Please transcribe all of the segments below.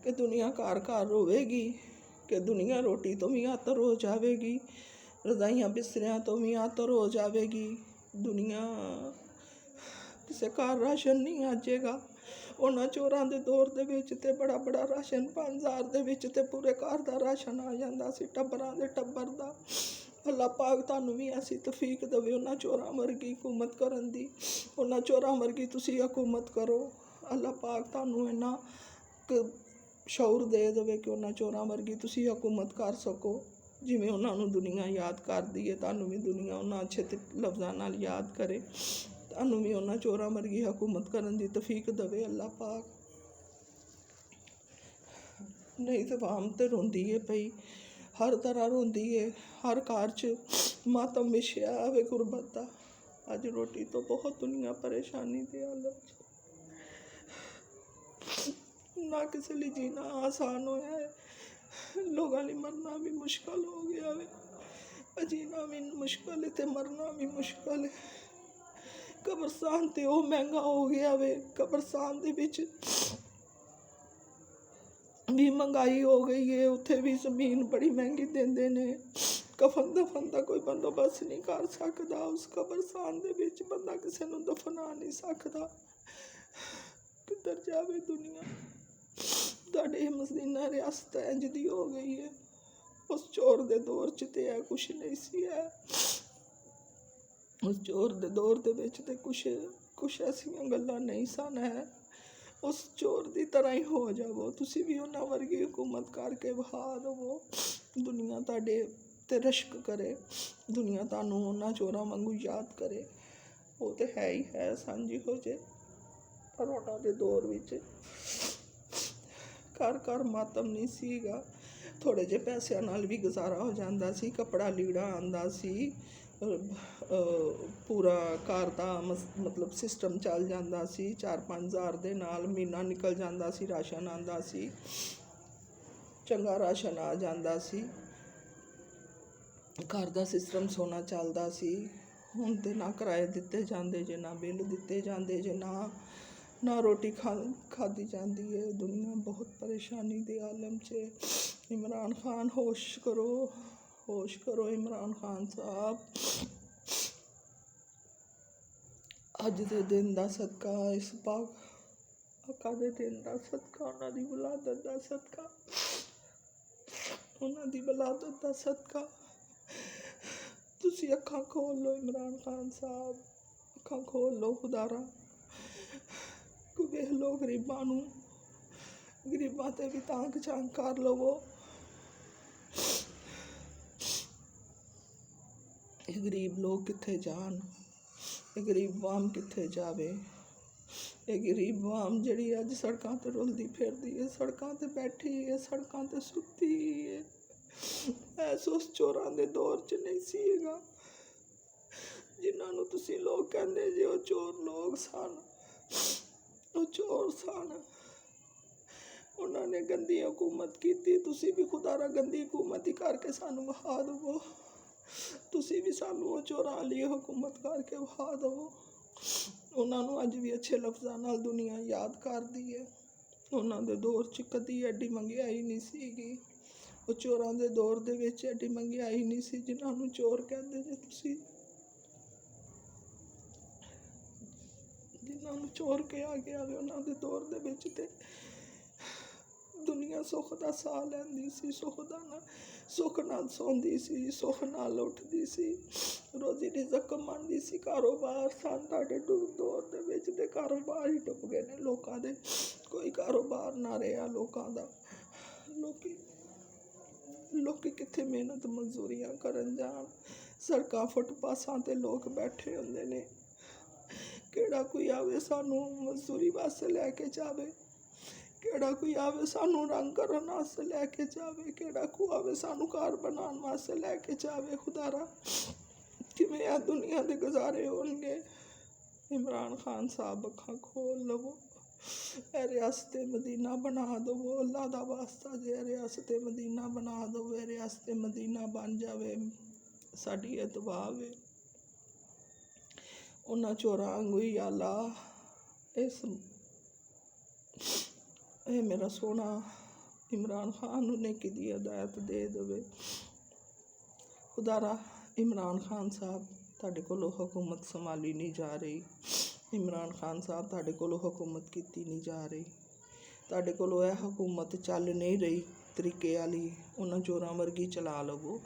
कि दुनिया घर घर रोवेगी, कि दुनिया रोटी तो भी आतर हो जाएगी, रजाइयाँ बिस्तरियाँ तो भी आतर हो जाएगी। दुनिया किसी घर राशन नहीं आजेगा। उन्होंने चोरां दे दौर दे विच ते बड़ा बड़ा राशन 5,000 दे विच ते पूरे घर का राशन आ जाता सी, टब्बरां दे टब्बर दा। अल्लाह पाक तुहानू भी ऐसी तौफीक देवे उन्हां चोरां वर्गी हुकूमत करन दी। उन्हां चोरां वर्गी तुसी हुकूमत करो। अल्लाह पाक तुहानू इन्ना शौर दे देवे कि उन्हां चोरां वर्गी तुसी हुकूमत कर सको। जिमें उन्होंने दुनिया याद करती है, तुहानू भी दुनिया उन्हां अच्छे लफ्ज़ां नाल याद करे। तुहानू भी उन्हां चोरां वर्गी हुकूमत करन दी तौफीक देवे अल्लाह पाक। नहीं तो आम तो रोंदी है पई, हर तरह रोंदी है, हर घर च मातम विछया आवे गुरबत दा। अज रोटी तो बहुत दुनिया परेशानी दे हालत च, ना किसी लिए जीना आसान होया है, लोगों लिए मरना भी मुश्किल हो गया है। जीना भी मुश्किल है तो मरना भी मुश्किल है। कब्रस्तान तो वो महंगा हो गया वे, कब्रस्तान दे विच भी महंगाई हो गई है, उत्थे भी जमीन बड़ी महंगी देंदे ने। कफन दफन का कोई बंदोबस्त नहीं कर सकता, उस कब्रस्तान दे विच बंदा किसी नूं दफना नहीं सकता। किधर जावे दुनिया। तुहाडे मदीना रियासत इंज दी हो गई है। उस चोर दे दौर च ते है कुछ नहीं सी है। उस चोर दे दौर दे विच ते कुछ ऐसियां गल्लां नहीं सन है। उस चोर की तरह ही हो जावो, तुसी भी उन्हां वर्गी हुकूमत करके वहा दवो। दुनिया तुहाडे ते रश्क करे, दुनिया तुहानू उन्हां चोरां वांगू याद करे। वो तो है ही है सन जिहो जे, पर उन्हां दे दौर विच घर घर मातम नहीं सीगा। थोड़े जे पैसों नाल भी गुजारा हो जाता सी, कपड़ा लीड़ा आंदा सी, पूरा घर का मतलब सिस्टम चल जाता सी। 4-5 हज़ार दे नाल महीना निकल जाता सी, राशन आंदा सी, चंगा राशन आ जाता सी, घर का सिस्टम सोना चलता सी। हुण ते ना किराए दिते जांदे जे, ना बिल दिते जांदे जे, ना रोटी खाधी जाती है। दुनिया बहुत परेशानी दे आलम च। इमरान खान होश करो, होश करो इमरान खान साहब। अज दे दिन दा सदका, इस पाक आका दे दिन दा सदका, उन्हां दी वलादत दा सदका, उन्हां दी वलादत दा सदका तुसी अखां खोल लो इमरान खान साहब, अखां खोल लो खुदारा। वेख लो गरीबां नूं, गरीबां ते भी तांक झांक कर लवो। ये गरीब लोग कित्थे जान, ये गरीब वाम कित्थे जावे। ये गरीब वाम जिहड़ी अज सड़कां ते रुलदी फिरदी है, सड़कां ते बैठी है, सड़कां ते सुत्ती है, ऐस उस चोरां दे दौर च नहीं सीगा जिन्हां नूं तुसी लोग कहंदे जे वो चोर लोग सन। वो चोर सन, उन्हां ने गंदी हुकूमत की। तुसी भी खुदारा गंदी हुकूमत ही करके सानू वहा दवो। तुसी भी सानू वो चोरां वाली हुकूमत करके वहा दवो। उन्हां नूं अज भी अच्छे लफ्ज़ां नाल दुनिया याद करदी है। उन्हां दे दौर च कदी एडी महंगाई नहीं सीगी। वो चोरां दे दौर दे विच एडी महंगाई नहीं सी जिन्हां नूं चोर कहंदे जे तुसी, जिन्हां नूं चोर कहा गया वे। उन्हां दे दौर दे विच ते दुनिया सुख दा साह लैंदी सी, सुख नाल सौंदी सी, सुख नाल उठदी सी, रोजी रिज़क कमांदी सी, कारोबार सन। तुहाडे दौर दे विच ते कारोबार ही डुब गए ने लोकां दे, कोई कारोबार ना रहा लोकां दा। लोकी कित्थे मेहनत मजदूरियां करन जान, सड़कां फुटपासां ते लोग बैठे हुंदे ने। केड़ा कोई आवे सानू मजदूरी वास्ते लैके जावे, केड़ा कोई आवे सानू रंग करन वास्ते लैके जावे, केड़ा कोई आवे सानू घर बनाने वास्ते लैके जावे। खुदारा किवें आ दुनिया दे गुजारे होणगे। इमरान खान साहब अखां खोल लवो, ए रियासत मदीना बना दवो। अल्लाह दा वास्ता जे रियासत मदीना बना दवो, रियासत मदीना बन जावे। साडी ये दुआ वे उन्हां चोरां वांगू ही अल्लाह ए मेरा सोना ਇਮਰਾਨ ਖਾਨ ਨੂੰ ਨੇਕੀ ਦੀ ਹਦਾਇਤ ਦੇ ਦੇਵੇ। ਖੁਦਾਰਾ ਇਮਰਾਨ ਖਾਨ ਸਾਹਿਬ, ਤੁਹਾਡੇ ਕੋਲੋਂ ਹਕੂਮਤ ਸੰਭਾਲੀ ਨਹੀਂ ਜਾ ਰਹੀ। ਇਮਰਾਨ ਖਾਨ ਸਾਹਿਬ, ਤੁਹਾਡੇ ਕੋਲੋਂ ਹਕੂਮਤ ਕੀਤੀ ਨਹੀਂ ਜਾ ਰਹੀ। ਤੁਹਾਡੇ ਕੋਲੋਂ ਇਹ ਹਕੂਮਤ ਚੱਲ ਨਹੀਂ ਰਹੀ ਤਰੀਕੇ ਵਾਲੀ, ਉਹਨਾਂ ਚੋਰਾਂ ਵਰਗੀ ਚਲਾ ਲਵੋ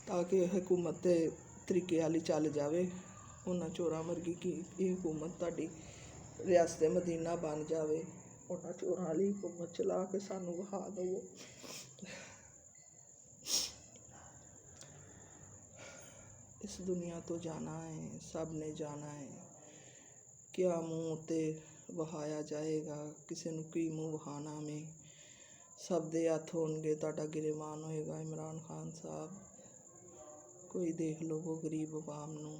ਤਾਂ ਕਿ ਹਕੂਮਤ ਦੇ ਤਰੀਕੇ ਵਾਲੀ ਚੱਲ ਜਾਵੇ। ਉਹਨਾਂ ਚੋਰਾਂ ਵਰਗੀ ਕਿ ਇਹ ਹਕੂਮਤ ਤੁਹਾਡੀ ਰਿਆਸਤ ਮਦੀਨਾ ਬਣ ਜਾਵੇ। ਉਹਨਾਂ ਚੋਰਾਂ ਵਾਲੀ ਹਕੂਮਤ ਚਲਾ ਕੇ ਸਾਨੂੰ ਵਿਖਾ ਦੇਵੋ। ਇਸ ਦੁਨੀਆ ਤੋਂ ਜਾਣਾ ਹੈ, ਸਭ ਨੇ ਜਾਣਾ ਹੈ। ਕਿਆ ਮੂੰਹ ਉੱਤੇ ਵਹਾਇਆ ਜਾਏਗਾ, ਕਿਸੇ ਨੂੰ ਕੀ ਮੂੰਹ ਵਹਾਣਾ ਮੈਂ। ਸਭ ਦੇ ਹੱਥ ਹੋਣਗੇ, ਤੁਹਾਡਾ ਗਿਰੇਬਾਨ ਹੋਏਗਾ। ਇਮਰਾਨ ਖਾਨ ਸਾਹਿਬ, ਕੋਈ ਦੇਖ ਲਵੋ ਗਰੀਬ ਆਵਾਮ ਨੂੰ,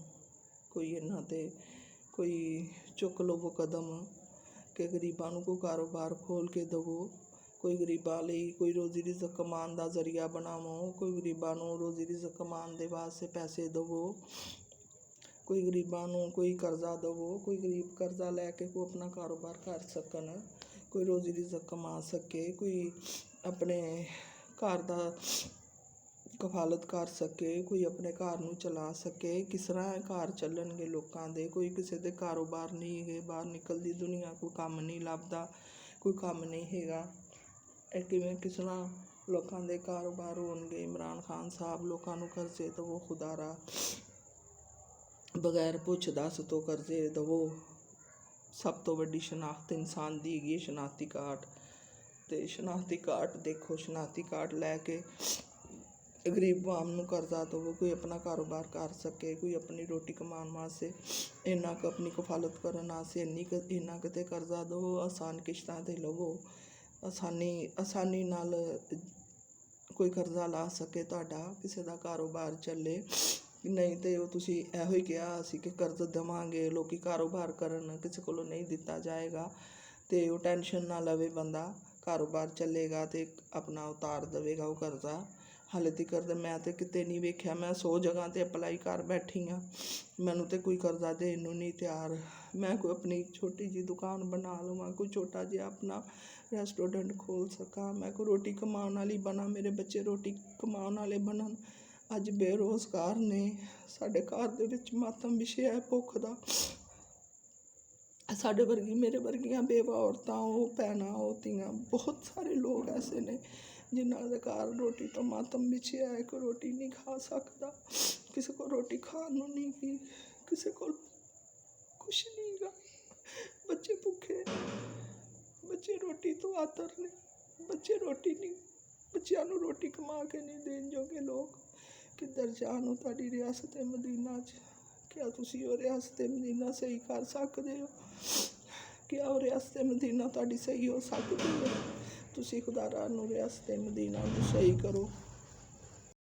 ਕੋਈ ਇਹਨਾਂ 'ਤੇ ਕੋਈ ਚੁੱਕ ਲਵੋ ਕਦਮ ਕਿ ਗਰੀਬਾਂ ਨੂੰ ਕੋਈ ਕਾਰੋਬਾਰ ਖੋਲ੍ਹ ਕੇ ਦੇਵੋ। ਕੋਈ ਗਰੀਬਾਂ ਲਈ ਕੋਈ ਰੋਜ਼ੀ ਰਿਜ਼ਕ ਕਮਾਉਣ ਦਾ ਜ਼ਰੀਆ ਬਣਾਵੋ। ਕੋਈ ਗਰੀਬਾਂ ਨੂੰ ਰੋਜ਼ੀ ਰਿਜ਼ਕ ਕਮਾਉਣ ਦੇ ਵਾਸਤੇ ਪੈਸੇ ਦੇਵੋ। ਕੋਈ ਗਰੀਬਾਂ ਨੂੰ ਕੋਈ ਕਰਜ਼ਾ ਦੇਵੋ। ਕੋਈ ਗਰੀਬ ਕਰਜ਼ਾ ਲੈ ਕੇ ਕੋਈ ਆਪਣਾ ਕਾਰੋਬਾਰ ਕਰ ਸਕਣ, ਕੋਈ ਰੋਜ਼ੀ ਰਿਜ਼ਕ ਕਮਾ ਸਕੇ, ਕੋਈ ਆਪਣੇ ਘਰ ਦਾ ਕਫਾਲਤ ਕਰ ਸਕੇ, ਕੋਈ ਆਪਣੇ ਘਰ ਨੂੰ ਚਲਾ ਸਕੇ। ਕਿਸ ਤਰ੍ਹਾਂ ਘਰ ਚੱਲਣਗੇ ਲੋਕਾਂ ਦੇ? ਕੋਈ ਕਿਸੇ ਦੇ ਕਾਰੋਬਾਰ ਨਹੀਂ ਹੈਗੇ, ਬਾਹਰ ਨਿਕਲਦੀ ਦੁਨੀਆ, ਕੋਈ ਕੰਮ ਨਹੀਂ ਲੱਭਦਾ, ਕੋਈ ਕੰਮ ਨਹੀਂ ਹੈਗਾ। ਇਹ ਕਿਵੇਂ ਕਿਸ ਤਰ੍ਹਾਂ ਲੋਕਾਂ ਦੇ ਕਾਰੋਬਾਰ ਹੋਣਗੇ? ਇਮਰਾਨ ਖਾਨ ਸਾਹਿਬ, ਲੋਕਾਂ ਨੂੰ ਕਰਜ਼ੇ ਦੇਵੋ ਖੁਦਾਰਾ, ਬਗੈਰ ਪੁੱਛ ਦੱਸ ਤੋਂ ਕਰਜ਼ੇ ਦੇਵੋ। ਸਭ ਤੋਂ ਵੱਡੀ ਸ਼ਨਾਖਤ ਇਨਸਾਨ ਦੀ ਹੈਗੀ ਸ਼ਨਾਖਤੀ ਕਾਰਡ, ਅਤੇ ਸ਼ਨਾਖਤੀ ਕਾਰਡ ਦੇਖੋ, ਸ਼ਨਾਖਤੀ ਕਾਰਡ ਲੈ ਕੇ ਗਰੀਬ ਆਵਾਮ ਨੂੰ ਕਰਜ਼ਾ ਦੇਵੋ। ਕੋਈ ਆਪਣਾ ਕਾਰੋਬਾਰ ਕਰ ਸਕੇ, ਕੋਈ ਆਪਣੀ ਰੋਟੀ ਕਮਾਉਣ ਵਾਸਤੇ ਇੰਨਾ ਕੁ ਆਪਣੀ ਕਫਾਲਤ ਕਰਨ ਵਾਸਤੇ ਇੰਨਾ ਕੁ 'ਤੇ ਕਰਜ਼ਾ ਦੇਵੋ। ਆਸਾਨ ਕਿਸ਼ਤਾਂ 'ਤੇ ਲਵੋ, ਆਸਾਨੀ ਨਾਲ ਕੋਈ ਕਰਜ਼ਾ ਲਾ ਸਕੇ, ਤੁਹਾਡਾ ਕਿਸੇ ਦਾ ਕਾਰੋਬਾਰ ਚੱਲੇ। ਨਹੀਂ ਤਾਂ ਉਹ ਤੁਸੀਂ ਇਹੋ ਹੀ ਕਿਹਾ ਸੀ ਕਿ ਕਰਜ਼ ਦੇਵਾਂਗੇ, ਲੋਕ ਕਾਰੋਬਾਰ ਕਰਨ, ਕਿਸੇ ਕੋਲੋਂ ਨਹੀਂ ਦਿੱਤਾ ਜਾਏਗਾ। ਅਤੇ ਉਹ ਟੈਨਸ਼ਨ ਨਾ ਲਵੇ ਬੰਦਾ, ਕਾਰੋਬਾਰ ਚੱਲੇਗਾ ਅਤੇ ਆਪਣਾ ਉਤਾਰ ਦੇਵੇਗਾ ਉਹ ਕਰਜ਼ਾ। ਹਾਲੇ ਤੀਕਰ ਤਾਂ ਮੈਂ ਤਾਂ ਕਿਤੇ ਨਹੀਂ ਵੇਖਿਆ। ਮੈਂ 100 ਜਗ੍ਹਾ 'ਤੇ ਅਪਲਾਈ ਕਰ ਬੈਠੀ ਹਾਂ, ਮੈਨੂੰ ਤਾਂ ਕੋਈ ਕਰਜ਼ਾ ਦੇਣ ਨੂੰ ਨਹੀਂ ਤਿਆਰ। ਮੈਂ ਕੋਈ ਆਪਣੀ ਛੋਟੀ ਜਿਹੀ ਦੁਕਾਨ ਬਣਾ ਲਵਾਂ, ਕੋਈ ਛੋਟਾ ਜਿਹਾ ਆਪਣਾ ਰੈਸਟੋਰੈਂਟ ਖੋਲ੍ਹ ਸਕਾਂ, ਮੈਂ ਕੋਈ ਰੋਟੀ ਕਮਾਉਣ ਵਾਲੀ ਬਣਾ, ਮੇਰੇ ਬੱਚੇ ਰੋਟੀ ਕਮਾਉਣ ਵਾਲੇ ਬਣਨ। ਅੱਜ ਬੇਰੁਜ਼ਗਾਰ ਨੇ, ਸਾਡੇ ਘਰ ਦੇ ਵਿੱਚ ਮਾਤਮ ਵਿਛਿਆ ਹੈ ਭੁੱਖ ਦਾ। ਸਾਡੇ ਵਰਗੀ, ਮੇਰੇ ਵਰਗੀਆਂ ਬੇਵਾ ਔਰਤਾਂ, ਉਹ ਭੈਣਾਂ, ਉਹ ਧੀਆਂ, ਬਹੁਤ ਸਾਰੇ ਲੋਕ ਐਸੇ ਨੇ ਜਿਨ੍ਹਾਂ ਦੇ ਘਰ ਰੋਟੀ ਤੋਂ ਮਾਤਮ ਵਿਛਿਆ ਹੈ। ਕੋਈ ਰੋਟੀ ਨਹੀਂ ਖਾ ਸਕਦਾ, ਕਿਸੇ ਕੋਲ ਰੋਟੀ ਖਾਣ ਨੂੰ ਨਹੀਂ ਗੀ, ਕਿਸੇ ਕੋਲ ਕੁਛ ਨਹੀਂ ਗਾ। ਬੱਚੇ ਭੁੱਖੇ, ਬੱਚੇ ਰੋਟੀ ਤੋਂ ਆਤਰ ਨੇ, ਬੱਚੇ ਰੋਟੀ ਨਹੀਂ, ਬੱਚਿਆਂ ਨੂੰ ਰੋਟੀ ਕਮਾ ਕੇ ਨਹੀਂ ਦੇਣ ਜੋਗੇ ਲੋਕ। ਕਿੱਧਰ ਜਾਣ ਤੁਹਾਡੀ ਰਿਆਸਤ ਮਦੀਨਾ 'ਚ? ਕਿਆ ਤੁਸੀਂ ਉਹ ਰਿਆਸਤ ਮਦੀਨਾ ਸਹੀ ਕਰ ਸਕਦੇ ਹੋ? ਕਿਆ ਉਹ ਰਿਆਸਤ ਮਦੀਨਾ ਤੁਹਾਡੀ ਸਹੀ ਹੋ ਸਕਦੀ ਹੈ? ਤੁਸੀਂ ਖੁਦਾਰਾ ਨੂੰ ਰਿਆਸਤ ਮਦੀਨਾ ਨੂੰ ਸਹੀ ਕਰੋ।